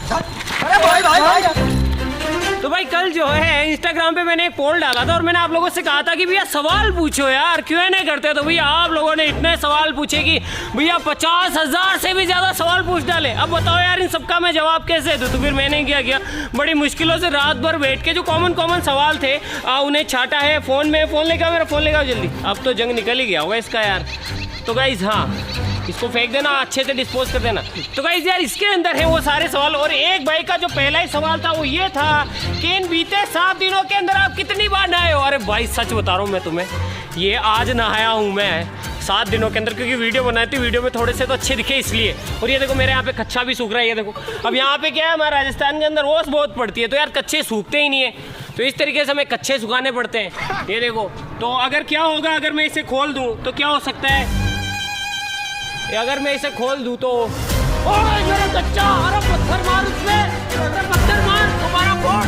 अरे भाई तो भाई कल जो है इंस्टाग्राम पे मैंने एक पोल डाला था और मैंने आप लोगों से कहा था कि भैया सवाल पूछो यार, क्यों नहीं करते। तो भैया आप लोगों ने इतने सवाल पूछे कि भैया 50,000 से भी ज़्यादा सवाल पूछ डाले। अब बताओ यार इन सबका मैं जवाब कैसे दूँ। तो फिर मैंने क्या किया, बड़ी मुश्किलों से रात भर बैठ के जो कॉमन सवाल थे उन्हें छाटा है फ़ोन में। फ़ोन लेकर मेरा फ़ोन लेकर जल्दी, अब तो जंग निकल ही गया होगा इसका यार। तो गाइज हाँ, इसको फेंक देना, अच्छे से डिस्पोज कर देना। तो गाइस यार इसके अंदर है वो सारे सवाल। और एक भाई का जो पहला ही सवाल था वो ये था कि इन बीते 7 दिनों के अंदर आप कितनी बार नहाए हो। अरे भाई सच बता रहा हूँ मैं तुम्हें, ये आज नहाया हूँ मैं 7 दिनों के अंदर, क्योंकि वीडियो बनाई थी, वीडियो में थोड़े से तो अच्छे दिखे इसलिए। और ये देखो मेरे यहाँ पे कच्चा भी सूख रहा है, ये देखो। अब यहाँ पे क्या है, हमारे राजस्थान के अंदर ओस बहुत पड़ती है, तो यार कच्चे सूखते ही नहीं है, तो इस तरीके से हमें कच्चे सुखाने पड़ते हैं। ये देखो, तो अगर क्या होगा, अगर मैं इसे खोल दूँ तो क्या हो सकता है, अगर मैं इसे खोल दूं तो मेरा कच्चा, अरे पत्थर मार उसमें, अरे पत्थर मार, दोबारा फोड़।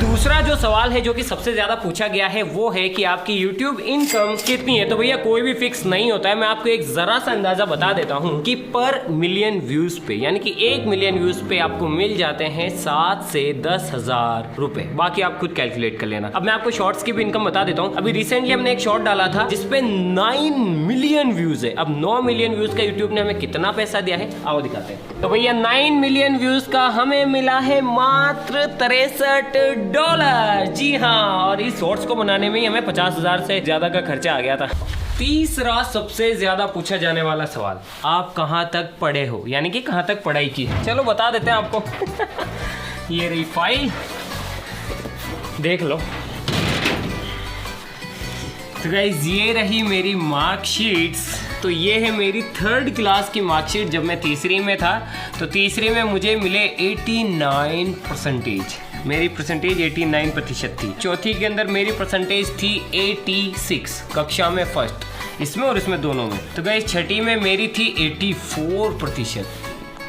दूसरा जो सवाल है जो कि सबसे ज्यादा पूछा गया है वो है कि आपकी YouTube इनकम कितनी है। तो भैया कोई भी फिक्स नहीं होता है, मैं आपको एक जरा सा अंदाजा बता देता हूँ कि पर मिलियन व्यूज पे, यानी कि 1 मिलियन व्यूज पे आपको मिल जाते हैं 7 से 10,000 रुपए। बाकी आप खुद कैलकुलेट कर लेना। अब मैं आपको शॉर्ट्स की भी इनकम बता देता हूँ। अभी रिसेंटली हमने एक शॉर्ट डाला था जिसपे 9 मिलियन व्यूज है। अब 9 मिलियन व्यूज का यूट्यूब ने हमें कितना पैसा दिया है, आओ दिखाते हैं। तो भैया 9 मिलियन व्यूज का हमें मिला है मात्र $63। जी हाँ, और इस शॉर्ट्स को बनाने में ही हमें 50,000 से ज्यादा का खर्चा आ गया था। तीसरा सबसे ज्यादा पूछा जाने वाला सवाल, आप कहाँ तक पढ़े हो, यानी कि कहाँ तक पढ़ाई की है। चलो बता देते हैं आपको। ये रही फाइल, देख लो। तो गाइस ये रही मेरी मार्कशीट्स। तो ये है मेरी 3rd क्लास की मार्कशीट। जब मैं तीसरी में था तो तीसरी में मुझे मिले 89%। मेरी परसेंटेज 89% थी। चौथी के अंदर मेरी परसेंटेज थी 86, कक्षा में फर्स्ट, इसमें और इसमें दोनों में। तो गाइस छठी में मेरी थी 84%,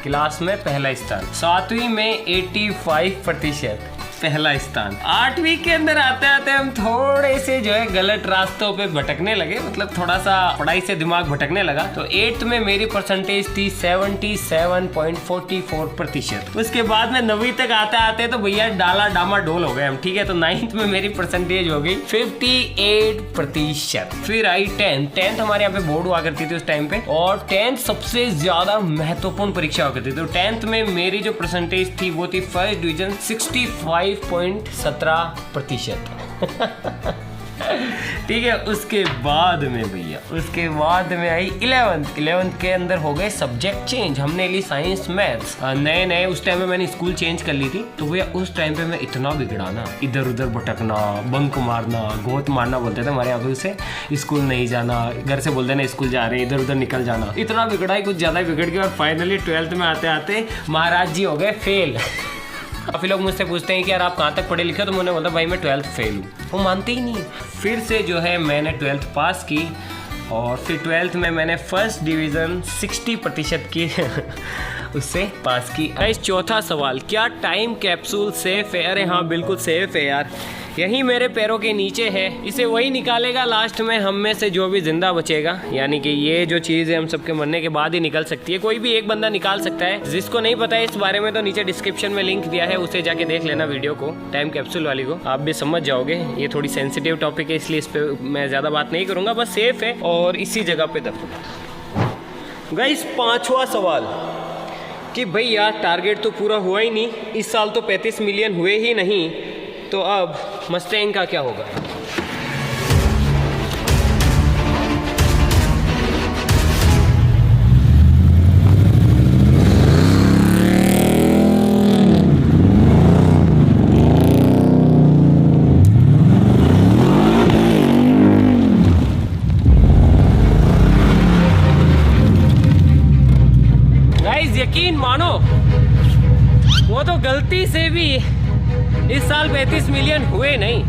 क्लास में पहला स्थान। 7वीं में 85%, पहला स्थान। 8वीं के अंदर आते आते हम थोड़े से जो है गलत रास्तों पे भटकने लगे, मतलब थोड़ा सा पढ़ाई से दिमाग भटकने लगा। तो 8th में मेरी परसेंटेज थी 77.44%। उसके बाद में 9वीं तक आते आते तो भैया डाला डामा डोल हो गए हम, ठीक है। तो 9th में मेरी परसेंटेज हो गई 58%। फिर आई 10th हमारे यहाँ पे बोर्ड हुआ करती थी उस टाइम पे, और 10th सबसे ज्यादा महत्वपूर्ण परीक्षा हुआ करती थी। तो 10th में मेरी जो परसेंटेज थी वो थी फर्स्ट डिवीजन 65.17%। ठीक है। उसके बाद में भैया, उसके बाद में आई 11th के अंदर हो गए सब्जेक्ट चेंज। हमने ली साइंस मैथ्स, नए नए उस टाइम में मैंने स्कूल चेंज कर ली थी। तो भैया उस टाइम पे मैं इतना बिगड़ा ना, इधर उधर भटकना, बंक मारना, गोत मारना बोलते थे हमारे यहाँ पे उसे, स्कूल नहीं जाना, घर से बोलते ना स्कूल जा रहे हैं, इधर उधर निकल जाना। इतना बिगड़ा ही, कुछ ज्यादा ही बिगड़ गया। और फाइनली 12th में आते आते महाराज जी हो गए फेल। काफ़ी लोग मुझसे पूछते हैं कि यार आप कहाँ तक पढ़े लिखे, तो मैंने बोला भाई मैं 12th फेल हूँ। वो मानते ही नहीं। फिर से जो है मैंने 12th पास की, और फिर 12th में मैंने फर्स्ट डिवीज़न 60% की उससे पास की। इस चौथा सवाल, क्या टाइम कैप्सूल सेफ है? अरे हाँ बिल्कुल सेफ है यार, यही मेरे पैरों के नीचे है। इसे वही निकालेगा लास्ट में, हम में से जो भी जिंदा बचेगा। यानी कि ये जो चीज़ है हम सबके मरने के बाद ही निकल सकती है, कोई भी एक बंदा निकाल सकता है। जिसको नहीं पता है इस बारे में तो नीचे डिस्क्रिप्शन में लिंक दिया है, उसे जाके देख लेना वीडियो को, टाइम कैप्सूल वाली को, आप भी समझ जाओगे। ये थोड़ी सेंसिटिव टॉपिक है इसलिए इस पर मैं ज़्यादा बात नहीं करूँगा, बस सेफ है और इसी जगह पे दफन। गाइस 5वां सवाल कि भाई यार टारगेट तो पूरा हुआ ही नहीं, इस साल तो 35 मिलियन हुए ही नहीं, तो अब मस्टैंग का क्या होगा? गाइस यकीन मानो, वो तो गलती से भी इस साल 35 मिलियन हुए नहीं,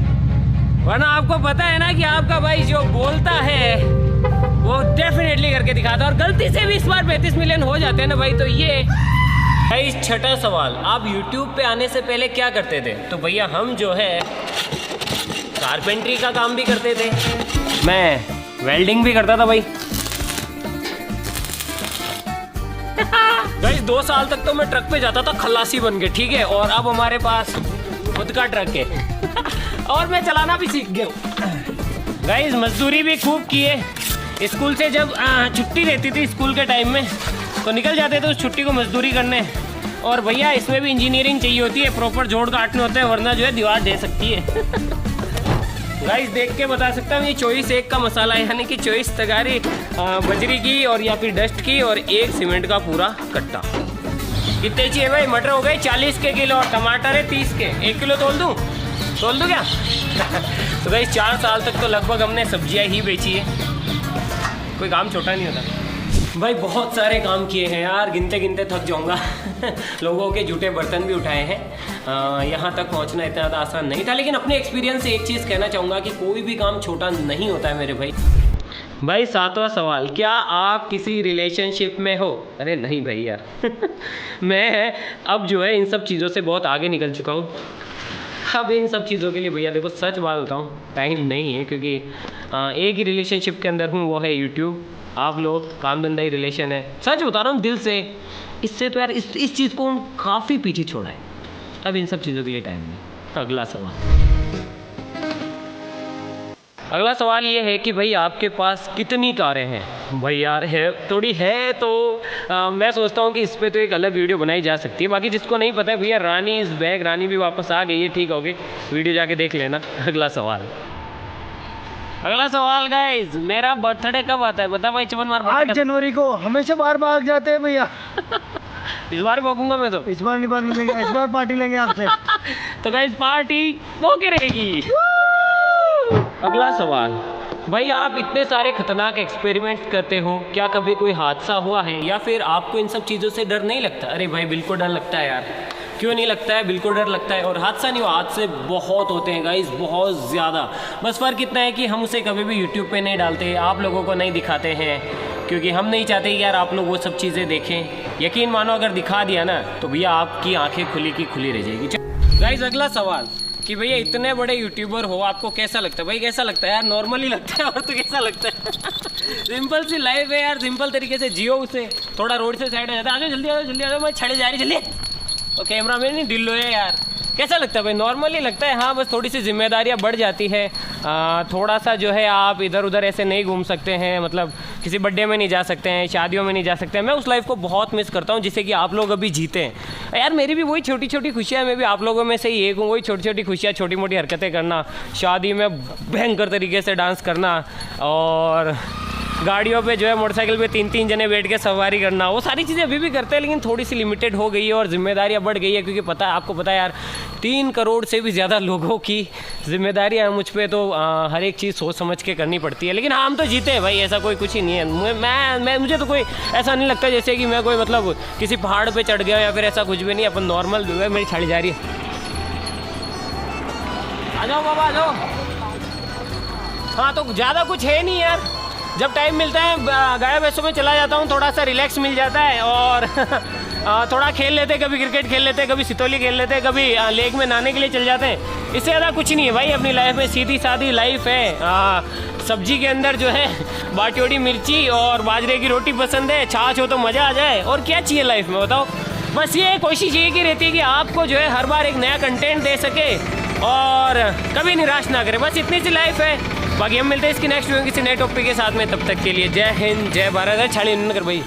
वरना आपको पता है ना कि आपका भाई जो बोलता है वो डेफिनेटली करके दिखाता है। और गलती से भी इस बार 35 मिलियन हो जाते हैं ना भाई। तो ये भाई 6ठा सवाल, आप YouTube पे आने से पहले क्या करते थे? तो भैया हम जो है कारपेंट्री का काम भी करते थे, मैं वेल्डिंग भी करता था भाई। गाइस 2 साल तक तो मैं ट्रक पे जाता था खल्लासी बन के, ठीक है, और अब हमारे पास खुद का ट्रक है और मैं चलाना भी सीख गया हूँ। गाइस मजदूरी भी खूब की है। स्कूल से जब छुट्टी रहती थी स्कूल के टाइम में तो निकल जाते थे उस छुट्टी को मजदूरी करने। और भैया इसमें भी इंजीनियरिंग चाहिए होती है, प्रॉपर जोड़ काटने होते हैं, वरना जो है दीवार दे सकती है। गाइस देख के बता सकता हूँ ये 24-1 का मसाला है, यानी कि 24 तगारी बजरी की और या फिर डस्ट की और 1 सीमेंट का पूरा कट्टा। कितने चाहिए भाई? मटर हो गए 40 के किलो और टमाटर है 30 के। 1 किलो तोल दूँ क्या? तो गाइस 4 साल तक तो लगभग हमने सब्जियाँ ही बेची है, कोई काम छोटा नहीं होता भाई। बहुत सारे काम किए हैं यार, गिनते गिनते थक जाऊंगा। लोगों के जूठे बर्तन भी उठाए हैं। यहाँ तक पहुँचना इतना ज़्यादा आसान नहीं था, लेकिन अपने एक्सपीरियंस से एक चीज़ कहना चाहूँगा कि कोई भी काम छोटा नहीं होता है मेरे भाई। भाई 7वां सवाल, क्या आप किसी रिलेशनशिप में हो? अरे नहीं भाई यार मैं अब जो है इन सब चीज़ों से बहुत आगे निकल चुका हूँ। अब इन सब चीज़ों के लिए भैया देखो सच बात बताऊँ टाइम नहीं है, क्योंकि एक ही रिलेशनशिप के अंदर हूँ, वो है यूट्यूब। आप लोग काम धंधा ही रिलेशन है, सच बता रहा हूँ दिल से। इससे तो यार इस चीज़ को काफ़ी पीछे छोड़ा है। अब इन सब चीज़ों के लिए टाइम नहीं। अगला सवाल ये है कि भाई आपके पास कितनी कारें हैं? भाई यार है थोड़ी है तो मैं सोचता हूँ कि इस पर तो एक अलग वीडियो बनाई जा सकती है। बाकी जिसको नहीं पता है भैया रानी इज़ बैक, रानी भी वापस आ गई है, ठीक हो गई, वीडियो जाके देख लेना। अगला सवाल गाइस, मेरा बर्थडे कब आता है? बता भाई चमन मार। 8 जनवरी को। हमेशा बार भाग जाते हैं भैया। इस बार भागूंगा मैं तो। इस बार नहीं भागेंगे, इस बार पार्टी लेंगे आपसे। तो गाइस पार्टी होके रहेगी। अगला सवाल, भाई आप इतने सारे खतरनाक एक्सपेरिमेंट करते हो, क्या कभी कोई हादसा हुआ है या फिर आपको इन सब चीज़ों से डर नहीं लगता? अरे भाई बिल्कुल डर लगता है यार, क्यों नहीं लगता है, बिल्कुल डर लगता है। और हादसा नहीं हुआ, हादसे बहुत होते हैं गाइस, बहुत ज़्यादा। बस फ़र्क इतना है कि हम उसे कभी भी यूट्यूब पे नहीं डालते, आप लोगों को नहीं दिखाते हैं, क्योंकि हम नहीं चाहते कि यार आप लोग वो सब चीज़ें देखें। यकीन मानो अगर दिखा दिया ना तो भैया आपकी आंखें खुली की खुली रह जाएगी। गाइस अगला सवाल कि भैया इतने बड़े यूट्यूबर हो, आपको कैसा लगता है? भाई कैसा लगता है यार, नॉर्मली लगता है और तो कैसा लगता है। सिंपल सी लाइफ है यार, सिंपल तरीके से जियो उसे। थोड़ा रोड से साइड हो जाता है, आ जाओ जल्दी आ जाओ जल्दी आ जाओ, मैं छड़े जा रही जल्दी। और कैमरा मैन नहीं ढिल्लो है यार। कैसा लगता है भाई? नॉर्मली लगता है। हाँ बस थोड़ी सी जिम्मेदारियाँ बढ़ जाती है, थोड़ा सा जो है आप इधर उधर ऐसे नहीं घूम सकते हैं, मतलब किसी बर्थडे में नहीं जा सकते हैं, शादियों में नहीं जा सकते हैं। मैं उस लाइफ को बहुत मिस करता हूँ जिससे कि आप लोग अभी जीते हैं यार। मेरी भी वही छोटी छोटी खुशियाँ, मैं भी आप लोगों में से ही एक हूँ। वही छोटी छोटी खुशियाँ, छोटी मोटी हरकतें करना, शादी में भयंकर तरीके से डांस करना और गाड़ियों पे जो है मोटरसाइकिल पे 3-3 जने बैठ के सवारी करना, वो सारी चीज़ें अभी भी करते हैं, लेकिन थोड़ी सी लिमिटेड हो गई है और जिम्मेदारियाँ बढ़ गई है। क्योंकि पता है आपको, पता है यार 3 करोड़ से भी ज़्यादा लोगों की जिम्मेदारियाँ हैं मुझ पे, तो हर एक चीज़ सोच समझ के करनी पड़ती है। लेकिन हाँ हम तो जीते हैं भाई, ऐसा कोई कुछ ही नहीं है। मुझे तो कोई ऐसा नहीं लगता जैसे कि मैं कोई मतलब किसी पहाड़ पर चढ़ गया या फिर ऐसा कुछ भी नहीं। अपन नॉर्मल जो है मेरी छड़ी जा रही है। आ जाओ बाबा आ जाओ। हाँ तो ज़्यादा कुछ है नहीं यार, जब टाइम मिलता है गाय भैंसों में चला जाता हूँ, थोड़ा सा रिलैक्स मिल जाता है और थोड़ा खेल लेते हैं, कभी क्रिकेट खेल लेते हैं, कभी सितोली खेल लेते हैं, कभी लेक में नहाने के लिए चल जाते हैं। इससे ज़्यादा कुछ नहीं है भाई अपनी लाइफ में, सीधी सादी लाइफ है। सब्जी के अंदर जो है बाटियोड़ी मिर्ची और बाजरे की रोटी पसंद है, छाछ हो तो मज़ा आ जाए, और क्या चाहिए लाइफ में बताओ। बस ये कोशिश ये की रहती है कि आपको जो है हर बार एक नया कंटेंट दे सके और कभी निराश ना करे, बस इतनी सी लाइफ है। बाकी हम मिलते हैं इसकी नेक्स्ट वीडियो किसी नए टॉपिक के साथ में, तब तक के लिए जय हिंद जय भारत। छाड़ी कर भाई।